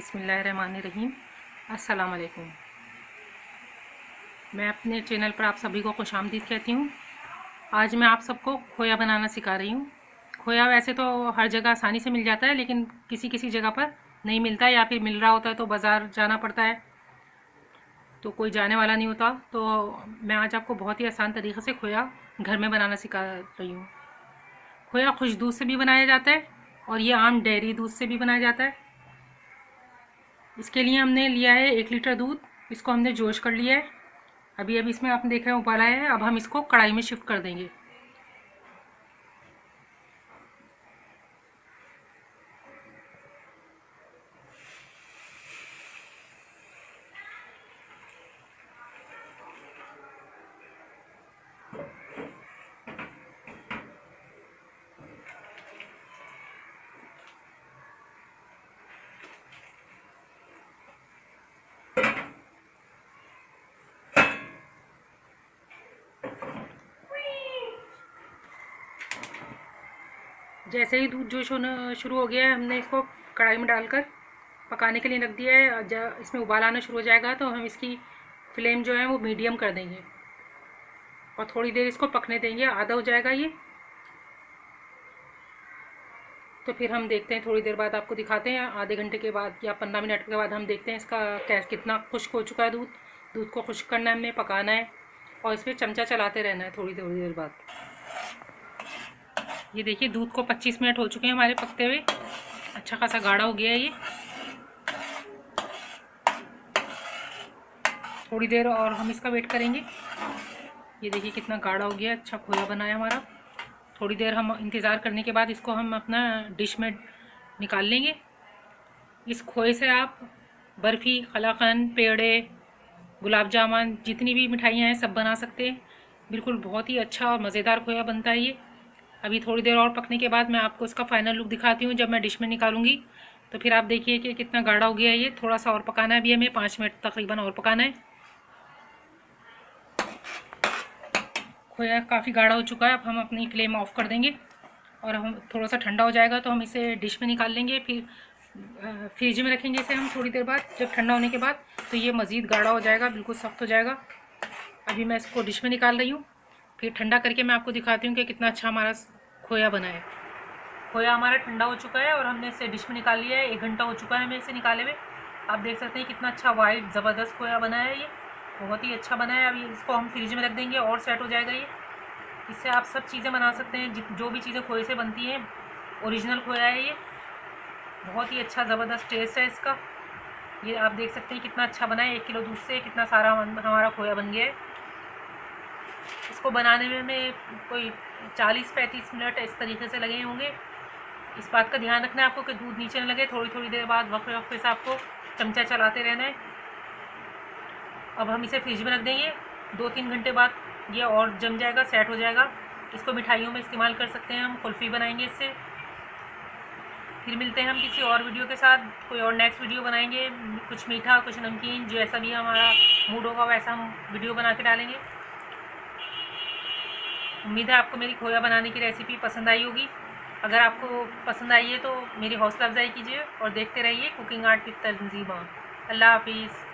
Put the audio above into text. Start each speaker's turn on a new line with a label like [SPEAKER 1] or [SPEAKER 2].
[SPEAKER 1] बिस्मिल्लाहिर्रहमानिर्रहीम। अस्सलाम वालेकुम। मैं अपने चैनल पर आप सभी को खुशामदीद कहती हूँ। आज मैं आप सबको खोया बनाना सिखा रही हूँ। खोया वैसे तो हर जगह आसानी से मिल जाता है, लेकिन किसी किसी जगह पर नहीं मिलता है, या फिर मिल रहा होता है तो बाज़ार जाना पड़ता है, तो कोई जाने वाला नहीं होता। तो मैं आज आपको बहुत ही आसान तरीक़े से खोया घर में बनाना सिखा रही हूँ। खोया खुश दूध से भी बनाया जाता है और ये आम डेयरी दूध से भी बनाया जाता है। इसके लिए हमने लिया है 1 लीटर दूध। इसको हमने जोश कर लिया है। अभी इसमें आप देख रहे हैं उबाला है। अब हम इसको कढ़ाई में शिफ्ट कर देंगे। जैसे ही दूध जोश होना शुरू हो गया है, हमने इसको कढ़ाई में डालकर पकाने के लिए रख दिया है। जब इसमें उबाल आना शुरू हो जाएगा तो हम इसकी फ्लेम जो है वो मीडियम कर देंगे और थोड़ी देर इसको पकने देंगे। आधा हो जाएगा ये, तो फिर हम देखते हैं। थोड़ी देर बाद आपको दिखाते हैं, आधे घंटे के बाद या 15 मिनट के बाद हम देखते हैं इसका कितना खुश्क हो चुका है दूध। दूध को खुश्क करना है, हमने पकाना है और इसमें चमचा चलाते रहना है थोड़ी थोड़ी देर बाद। ये देखिए दूध को 25 मिनट हो चुके हैं हमारे पकते हुए। अच्छा खासा गाढ़ा हो गया है ये। थोड़ी देर और हम इसका वेट करेंगे। ये देखिए कितना गाढ़ा हो गया, अच्छा खोया बना है हमारा। थोड़ी देर हम इंतज़ार करने के बाद इसको हम अपना डिश में निकाल लेंगे। इस खोए से आप बर्फ़ी, कलाकंद, पेड़े, गुलाब जामुन, जितनी भी मिठाइयाँ हैं सब बना सकते हैं। बिल्कुल बहुत ही अच्छा और मज़ेदार खोया बनता है ये। अभी थोड़ी देर और पकने के बाद मैं आपको इसका फाइनल लुक दिखाती हूँ जब मैं डिश में निकालूंगी। तो फिर आप देखिए कि कितना गाढ़ा हो गया है ये। थोड़ा सा और पकाना है, अभी हमें 5 मिनट तकरीबन और पकाना है। खोया काफ़ी गाढ़ा हो चुका है। अब हम अपनी फ्लेम ऑफ कर देंगे और हम थोड़ा सा ठंडा हो जाएगा तो हम इसे डिश में निकाल लेंगे। फिर फ्रिज में रखेंगे इसे हम थोड़ी देर बाद। जब ठंडा होने के बाद तो ये मज़ीद गाढ़ा हो जाएगा, बिल्कुल सख्त हो जाएगा। अभी मैं इसको डिश में निकाल रही हूँ। फिर ठंडा करके मैं आपको दिखाती हूँ कि कितना अच्छा हमारा खोया बना है। खोया हमारा ठंडा हो चुका है और हमने इसे डिश में निकाल लिया है। 1 घंटा हो चुका है हमें इसे निकाले हुए। आप देख सकते हैं कितना अच्छा वाइट ज़बरदस्त खोया बना है ये। बहुत ही अच्छा बना है। अभी इसको हम फ्रिज में रख देंगे और सेट हो जाएगा ये। इससे आप सब चीज़ें बना सकते हैं, जो भी चीज़ें खोए से बनती हैं। ओरिजिनल खोया है ये। बहुत ही अच्छा ज़बरदस्त टेस्ट है इसका। ये आप देख सकते हैं कितना अच्छा बना है। 1 किलो दूध से कितना सारा हमारा खोया बन गया है। इसको बनाने में हमें कोई 40-35 मिनट इस तरीके से लगे होंगे। इस बात का ध्यान रखना है आपको कि दूध नीचे न लगे। थोड़ी थोड़ी देर बाद वक्त से आपको चमचा चलाते रहना है। अब हम इसे फ्रिज में रख देंगे। 2-3 घंटे बाद ये और जम जाएगा, सेट हो जाएगा। इसको मिठाइयों में इस्तेमाल कर सकते हैं हम। कुल्फ़ी बनाएंगे इससे। फिर मिलते हैं हम किसी और वीडियो के साथ। कोई और नेक्स्ट वीडियो बनाएंगे, कुछ मीठा कुछ नमकीन, जैसा भी हमारा मूड होगा वैसा हम वीडियो बना के डालेंगे। उम्मीद है आपको मेरी खोया बनाने की रेसिपी पसंद आई होगी। अगर आपको पसंद आई है तो मेरी हौसला अफजाई कीजिए और देखते रहिए कुकिंग आर्ट विद तंजीमा। अल्लाह हाफिज़।